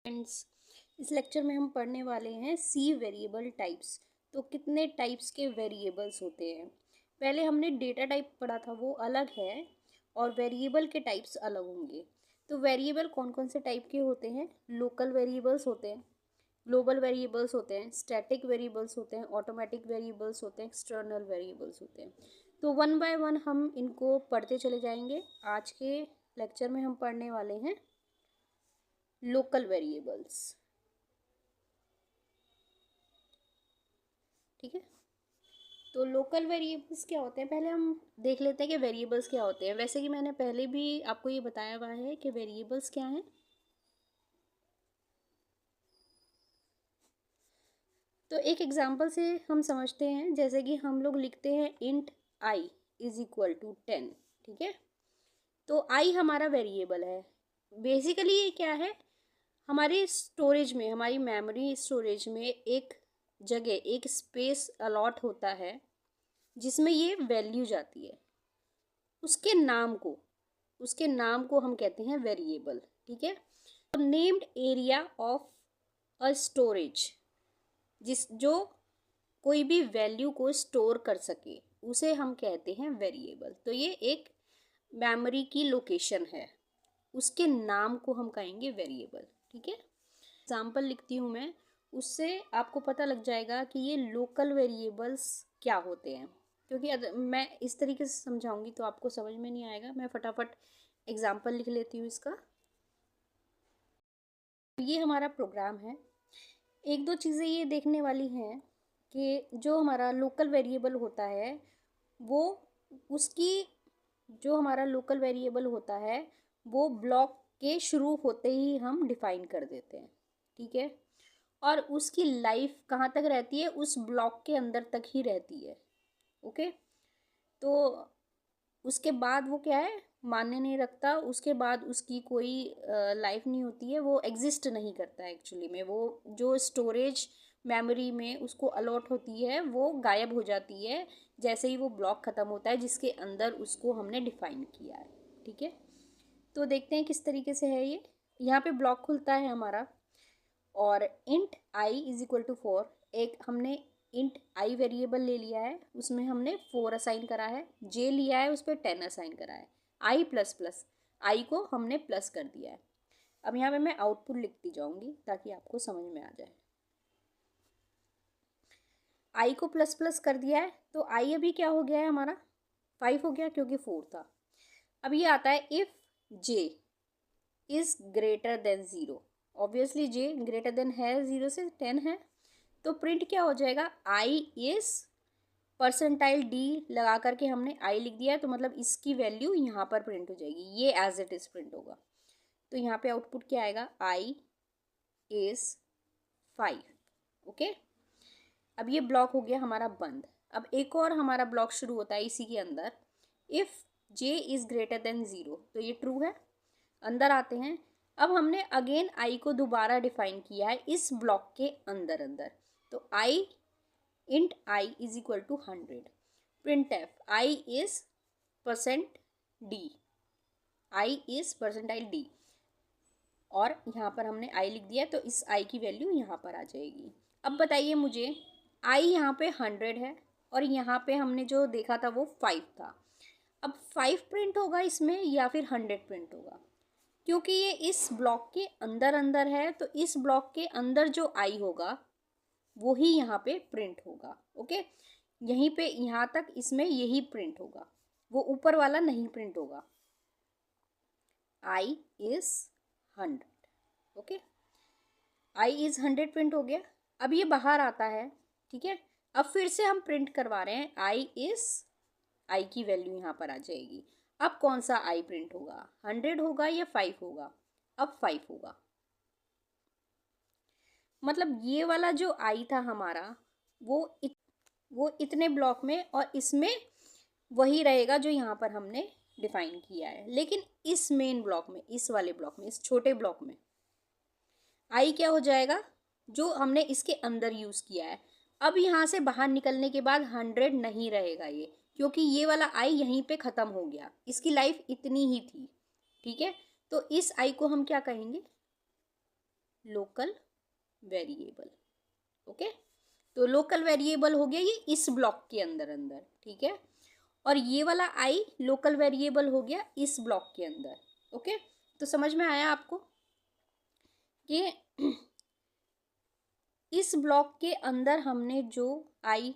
Friends, इस lecture में हम पढ़ने वाले हैं सी वेरिएबल टाइप्स। तो कितने टाइप्स के वेरिएबल्स होते हैं। पहले हमने डेटा टाइप पढ़ा था, वो अलग है और वेरिएबल के टाइप्स अलग होंगे। तो वेरिएबल कौन कौन से टाइप के होते हैं? लोकल वेरिएबल्स होते हैं, ग्लोबल वेरिएबल्स होते हैं, स्टैटिक वेरिएबल्स होते हैं, ऑटोमेटिक वेरिएबल्स होते हैं, एक्सटर्नल वेरिएबल्स होते हैं। तो वन बाय वन हम इनको पढ़ते चले जाएंगे। आज के लेक्चर में हम पढ़ने वाले हैं लोकल वेरिएबल्स। ठीक है, तो लोकल वेरिएबल्स क्या होते हैं पहले हम देख लेते हैं कि वेरिएबल्स क्या होते हैं। वैसे कि मैंने पहले भी आपको ये बताया हुआ है कि वेरिएबल्स क्या हैं। तो एक एग्जांपल से हम समझते हैं, जैसे कि हम लोग लिखते हैं int I is equal to 10। ठीक है, तो आई हमारा वेरिएबल है। बेसिकली ये क्या है, हमारी स्टोरेज में, हमारी मेमोरी स्टोरेज में एक जगह, एक स्पेस अलॉट होता है जिसमें ये वैल्यू जाती है। उसके नाम को हम कहते हैं वेरिएबल। ठीक है, तो named area of a storage, जो कोई भी वैल्यू को स्टोर कर सके, उसे हम कहते हैं वेरिएबल। तो ये एक मेमोरी की लोकेशन है, उसके नाम को हम कहेंगे वेरिएबल। ठीक है, एग्जाम्पल लिखती हूँ मैं, उससे आपको पता लग जाएगा कि ये लोकल वेरिएबल्स क्या होते हैं। क्योंकि मैं इस तरीके से समझाऊंगी तो आपको समझ में नहीं आएगा। मैं फटाफट एग्जाम्पल लिख लेती हूँ इसका। ये हमारा प्रोग्राम है। एक दो चीज़ें ये देखने वाली हैं कि जो हमारा लोकल वेरिएबल होता है, वो उसकी जो हमारा लोकल वेरिएबल होता है वो ब्लॉक के शुरू होते ही हम डिफाइन कर देते हैं। ठीक है, और उसकी लाइफ कहाँ तक रहती है? उस ब्लॉक के अंदर तक ही रहती है। ओके, तो उसके बाद वो क्या है, मान्य नहीं रखता। उसके बाद उसकी कोई लाइफ नहीं होती है, वो एग्जिस्ट नहीं करता है एक्चुअली में। वो जो स्टोरेज मेमोरी में उसको अलॉट होती है वो गायब हो जाती है जैसे ही वो ब्लॉक ख़त्म होता है जिसके अंदर उसको हमने डिफाइन किया है। ठीक है, तो देखते हैं किस तरीके से है ये। यहाँ पे ब्लॉक खुलता है हमारा, और int I is equal to 4। एक हमने इंट आई वेरिएबल ले लिया है, उसमें हमने 4 असाइन करा है। जे लिया है, उस पर 10 असाइन करा है। आई प्लस प्लस, आई को हमने प्लस कर दिया है। अब यहाँ पे मैं आउटपुट लिखती जाऊंगी ताकि आपको समझ में आ जाए। आई को प्लस प्लस कर दिया है, तो आई अभी क्या हो गया है हमारा? 5 हो गया, क्योंकि 4 था। अब ये आता है if J is greater than 0। Obviously J greater than है 0 से, 10 है, तो प्रिंट क्या हो जाएगा? आई इज परसेंटाइल डी लगा करके हमने आई लिख दिया है, तो मतलब इसकी वैल्यू यहाँ पर प्रिंट हो जाएगी, ये एज इट इज प्रिंट होगा। तो यहाँ पे आउटपुट क्या आएगा? I is 5। ओके, अब ये ब्लॉक हो गया हमारा बंद। अब एक और हमारा ब्लॉक शुरू होता है इसी के अंदर। If J is greater than 0, तो ये ट्रू है। अंदर आते हैं, अब हमने अगेन आई को दोबारा डिफाइन किया है इस ब्लॉक के अंदर अंदर। तो I int I is equal to 100। Printf I is percent D, I is percentile D, और यहाँ पर हमने आई लिख दिया, तो इस आई की वैल्यू यहाँ पर आ जाएगी। अब बताइए मुझे, आई यहाँ पे 100 है और यहाँ पे हमने जो देखा था वो 5 था। अब 5 प्रिंट होगा इसमें या फिर 100 प्रिंट होगा? क्योंकि ये इस ब्लॉक के अंदर अंदर है, तो इस ब्लॉक के अंदर जो आई होगा वो ही यहाँ पे प्रिंट होगा। ओके, यहीं पे यहाँ तक इसमें यही प्रिंट होगा, वो ऊपर वाला नहीं प्रिंट होगा। I is 100। Okay, I is 100 print हो गया। अब ये बाहर आता है। ठीक है, अब फिर से हम प्रिंट करवा रहे हैं आई इज, आई की वैल्यू यहाँ पर आ जाएगी। अब कौन सा आई प्रिंट होगा? 100 होगा या 5 होगा? अब 5 होगा। मतलब ये वाला जो आई था हमारा, वो इतने ब्लॉक में और इसमें वही रहेगा जो यहाँ पर हमने डिफाइन किया है। लेकिन इस मेन ब्लॉक में, इस वाले ब्लॉक में, इस छोटे ब्लॉक में आई क्या हो जाएगा? जो हमने इसके अंदर यूज़ किया है। अब यहाँ से बाहर निकलने के बाद 100 नहीं रहेगा ये, क्योंकि ये वाला आई यहीं पे ख़त्म हो गया, इसकी लाइफ इतनी ही थी। ठीक है, तो इस आई को हम क्या कहेंगे? Local variable. ओके, तो लोकल वेरिएबल हो गया ये इस ब्लॉक के अंदर अंदर, ठीक है। और ये वाला आई लोकल वेरिएबल हो गया इस ब्लॉक के अंदर। ओके, तो समझ में आया आपको कि इस ब्लॉक के अंदर हमने जो आई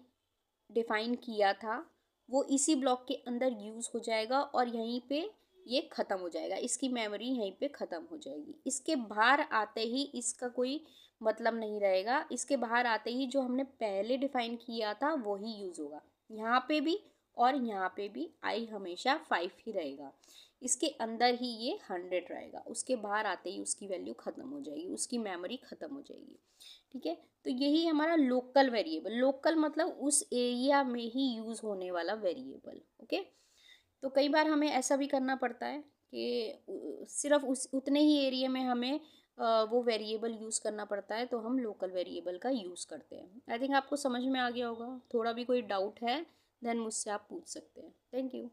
डिफाइन किया था वो इसी ब्लॉक के अंदर यूज़ हो जाएगा और यहीं पे ये ख़त्म हो जाएगा, इसकी मेमोरी यहीं पे ख़त्म हो जाएगी। इसके बाहर आते ही इसका कोई मतलब नहीं रहेगा, इसके बाहर आते ही जो हमने पहले डिफाइन किया था वही यूज़ होगा। यहाँ पे भी और यहाँ पे भी आई हमेशा 5 ही रहेगा, इसके अंदर ही ये 100 रहेगा, उसके बाहर आते ही उसकी वैल्यू ख़त्म हो जाएगी, उसकी मेमोरी ख़त्म हो जाएगी। ठीक है, तो यही हमारा लोकल वेरिएबल, लोकल मतलब उस एरिया में ही यूज़ होने वाला वेरिएबल। ओके, तो कई बार हमें ऐसा भी करना पड़ता है कि सिर्फ उस उतने ही एरिया में हमें वो वेरिएबल यूज़ करना पड़ता है, तो हम लोकल वेरिएबल का यूज़ करते हैं। आई थिंक आपको समझ में आ गया होगा। थोड़ा भी कोई डाउट है देन मुझसे आप पूछ सकते हैं। Thank you.